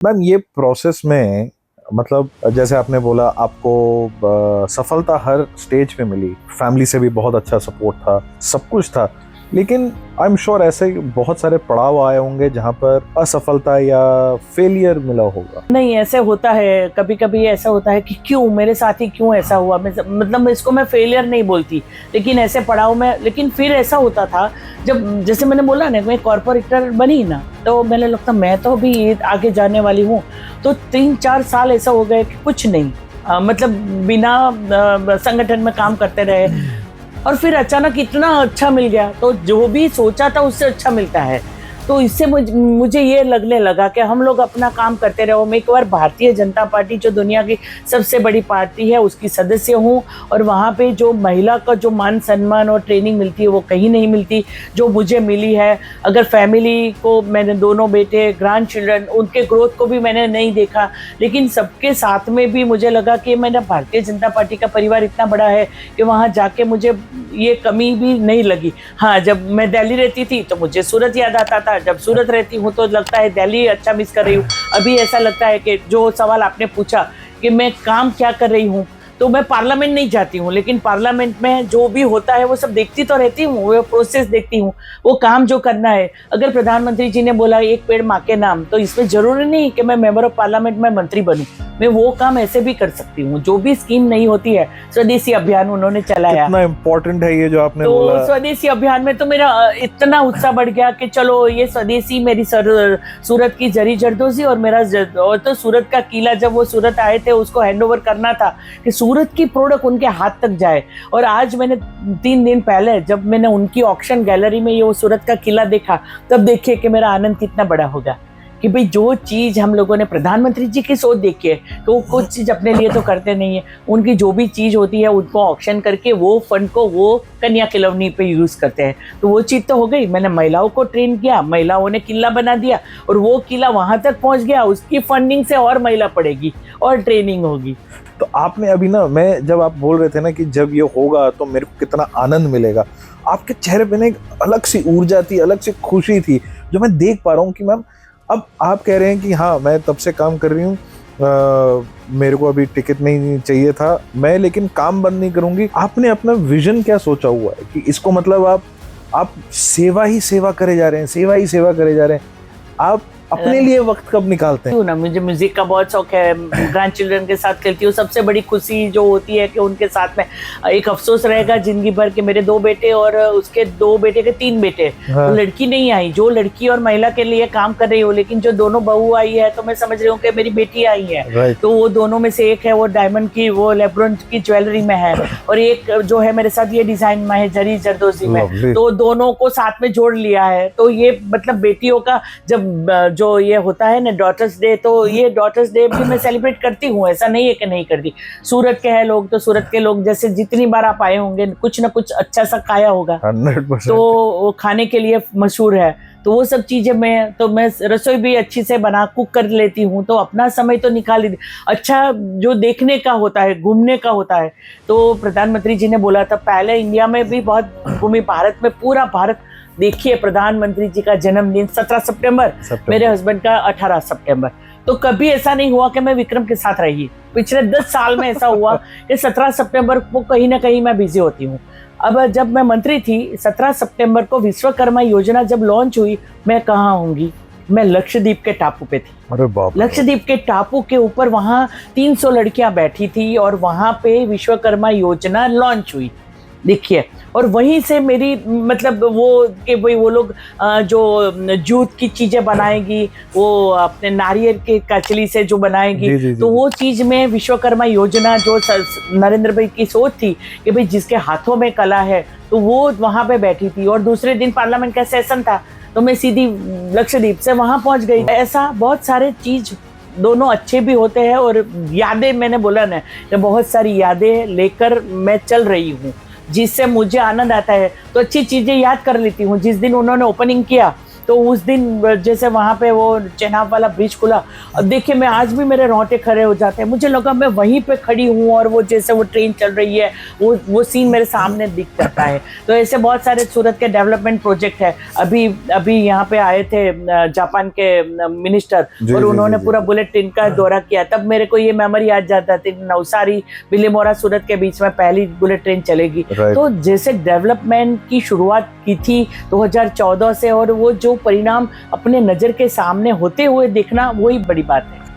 Ma'am ये process में मतलब जैसे आपने बोला आपको सफलता हर स्टेज पे मिली, फैमिली से भी बहुत अच्छा सपोर्ट था, सब कुछ था, लेकिन आई एम श्योर ऐसे बहुत सारे पड़ाव आए होंगे जहाँ पर असफलता या फेलियर मिला होगा। नहीं, ऐसे होता है, कभी कभी ऐसा होता है कि क्यों मेरे साथ ही क्यों ऐसा हुआ। मतलब इसको मैं फेलियर नहीं बोलती, लेकिन ऐसे पड़ाव में। लेकिन फिर ऐसा होता था जब, जैसे मैंने बोला ना, मैं कॉर्पोरेटर बनी ना, तो मैंने लगता मैं तो भी आगे जाने वाली हूँ। तो 3-4 साल ऐसा हो गए कि कुछ नहीं, मतलब बिना संगठन में काम करते रहे, और फिर अचानक इतना अच्छा मिल गया, तो जो भी सोचा था उससे अच्छा मिलता है। तो इससे मुझे ये लगने लगा कि हम लोग अपना काम करते रहो। मैं एक बार भारतीय जनता पार्टी, जो दुनिया की सबसे बड़ी पार्टी है, उसकी सदस्य हूँ, और वहाँ पे जो महिला का जो मान सम्मान और ट्रेनिंग मिलती है वो कहीं नहीं मिलती, जो मुझे मिली है। अगर फैमिली को, मैंने दोनों बेटे, ग्रैंड चिल्ड्रन, उनके ग्रोथ को भी मैंने नहीं देखा, लेकिन सबके साथ में भी मुझे लगा कि मेरा भारतीय जनता पार्टी का परिवार इतना बड़ा है कि वहाँ जाके मुझे ये कमी भी नहीं लगी। हाँ, जब मैं दिल्ली रहती थी तो मुझे सूरत याद आता था, जब सूरत रहती हूँ तो लगता है दिल्ली अच्छा मिस कर रही हूँ। अभी ऐसा लगता है कि जो सवाल आपने पूछा कि मैं काम क्या कर रही हूँ, तो मैं पार्लियामेंट नहीं जाती हूँ, लेकिन पार्लियामेंट में जो भी होता है वो सब देखती तो रहती हूँ, वो प्रोसेस देखती हूँ, वो काम जो करना है। अगर प्रधानमंत्री जी ने बोला एक पेड़ माँ के नाम, तो इसमें जरूरी नहीं कि मैं मेंबर ऑफ पार्लियामेंट में मंत्री बनूं। मैं वो काम ऐसे भी कर सकती हूँ। जो भी स्कीम नहीं होती है, स्वदेशी अभियान उन्होंने चलाया, कितना इम्पोर्टेंट है ये जो आपने तो बोला। स्वदेशी अभियान में तो मेरा इतना उत्साह बढ़ गया कि चलो ये स्वदेशी, मेरी सूरत की जरी जरदोजी और मेरा और तो सूरत का किला, जब वो सूरत आए थे उसको हैंड ओवर करना था कि सूरत की प्रोडक्ट उनके हाथ तक जाए। और आज मैंने 3 दिन पहले जब मैंने उनकी ऑक्शन गैलरी में ये वो सूरत का किला देखा, तब देखिए कि मेरा आनंद कितना बड़ा होगा कि भाई जो चीज हम लोगों ने, प्रधानमंत्री जी की सोच देखिए, तो वो कुछ चीज अपने लिए तो करते नहीं है, उनकी जो भी चीज होती है उनको ऑक्शन करके वो फंड को वो कन्या खिलौनी पे यूज करते हैं। तो वो चीज तो हो गई। मैंने महिलाओं को ट्रेन किया, महिलाओं ने किला बना दिया, और वो किला वहां तक पहुंच गया, उसकी फंडिंग से और महिला पड़ेगी और ट्रेनिंग होगी। तो आपने अभी ना, मैं जब आप बोल रहे थे ना कि जब ये होगा तो मेरे को कितना आनंद मिलेगा, आपके चेहरे पे ना एक अलग सी ऊर्जा थी, अलग सी खुशी थी, जो मैं देख पा रहा हूँ कि मैम अब आप कह रहे हैं कि हाँ मैं तब से काम कर रही हूँ, मेरे को अभी टिकट नहीं चाहिए था मैं, लेकिन काम बंद नहीं करूंगी। आपने अपना विजन क्या सोचा हुआ है कि इसको मतलब आप सेवा ही सेवा करे जा रहे हैं, सेवा ही सेवा करे जा रहे हैं। आप अपने लिए वक्त कब निकालते हैं? ना, मुझे म्यूजिक का बहुत शौक है, ग्रैंड चिल्ड्रन के साथ खेलती हूँ। सबसे बड़ी खुशी जो होती है कि उनके साथ में एक अफसोस रहेगा जिंदगी भर के, मेरे 2 बेटे और उसके 2 बेटे के 3 बेटे, हाँ। तो लड़की नहीं आई। जो लड़की और महिला के लिए काम कर रही हूँ, लेकिन जो दोनों बहू आई है, तो मैं समझ रही हूँ कि मेरी बेटी आई है। तो वो दोनों में से एक है वो डायमंड की, वो लेब्रोन की ज्वेलरी में है, और एक जो है मेरे साथ ये डिजाइन में है, जरी जरदोजी में। तो दोनों को साथ में जोड़ लिया है। तो ये मतलब बेटियों का जब जो ये होता है ना डॉटर्स डे, तो ये डॉटर्स डे भी मैं सेलिब्रेट करती हूँ, ऐसा नहीं है कि नहीं करती। सूरत के हैं लोग, तो सूरत के लोग जैसे जितनी बार आप आए होंगे, कुछ ना कुछ अच्छा सा खाया होगा, 100%। तो वो खाने के लिए मशहूर है। तो वो सब चीजें मैं रसोई भी अच्छी से बना कुक कर लेती हूँ, तो अपना समय तो निकाल ही। अच्छा, जो देखने का होता है, घूमने का होता है, तो प्रधानमंत्री जी ने बोला था, पहले इंडिया में भी बहुत घूमी, भारत में, पूरा भारत देखिए। प्रधानमंत्री जी का जन्मदिन 17 सितंबर, मेरे हस्बैंड का 18 सितंबर। तो कभी ऐसा नहीं हुआ कि मैं विक्रम के साथ रही। पिछले 10 साल में ऐसा हुआ कि 17 सितंबर को कहीं ना कहीं मैं बिजी होती हूँ। अब जब मैं मंत्री थी, 17 सितंबर को विश्वकर्मा योजना जब लॉन्च हुई, मैं कहाँ होंगी? मैं लक्षद्वीप के टापू पे थी। अरे बाप रे। लक्षद्वीप के टापू के ऊपर वहाँ 300 लड़कियां बैठी थी, और वहां पे विश्वकर्मा योजना लॉन्च हुई, देखिए। और वहीं से मेरी मतलब वो कि भाई वो लोग जो जूट की चीजें बनाएगी, वो अपने नारियल के कचली से जो बनाएगी, तो वो चीज में विश्वकर्मा योजना जो नरेंद्र भाई की सोच थी कि भाई जिसके हाथों में कला है, तो वो वहां पे बैठी थी। और दूसरे दिन पार्लियामेंट का सेशन था, तो मैं सीधी लक्षद्वीप से वहां पहुंच गई। ऐसा बहुत सारे चीज दोनों अच्छे भी होते हैं, और यादें, मैंने बोला ना, बहुत सारी यादें लेकर मैं चल रही हूँ, जिससे मुझे आनंद आता है। तो अच्छी चीजें याद कर लेती हूँ। जिस दिन उन्होंने ओपनिंग किया, तो उस दिन जैसे वहाँ पे वो चेनाब वाला ब्रिज खुला, अब देखिए मैं आज भी मेरे रोंगटे खड़े हो जाते हैं, मुझे लगा मैं वहीं पे खड़ी हूँ और वो जैसे वो ट्रेन चल रही है, वो सीन मेरे सामने दिख जाता है। तो ऐसे बहुत सारे सूरत के डेवलपमेंट प्रोजेक्ट है। अभी यहाँ पे आए थे जापान के मिनिस्टर, और उन्होंने पूरा बुलेट ट्रेन का दौरा किया, तब मेरे को ये मेमोरी याद जाता था, नवसारी बिलीमोरा सूरत के बीच में पहली बुलेट ट्रेन चलेगी। तो जैसे डेवलपमेंट की शुरुआत की थी 2014 से, और वो जो परिणाम अपने नजर के सामने होते हुए देखना, वही बड़ी बात है।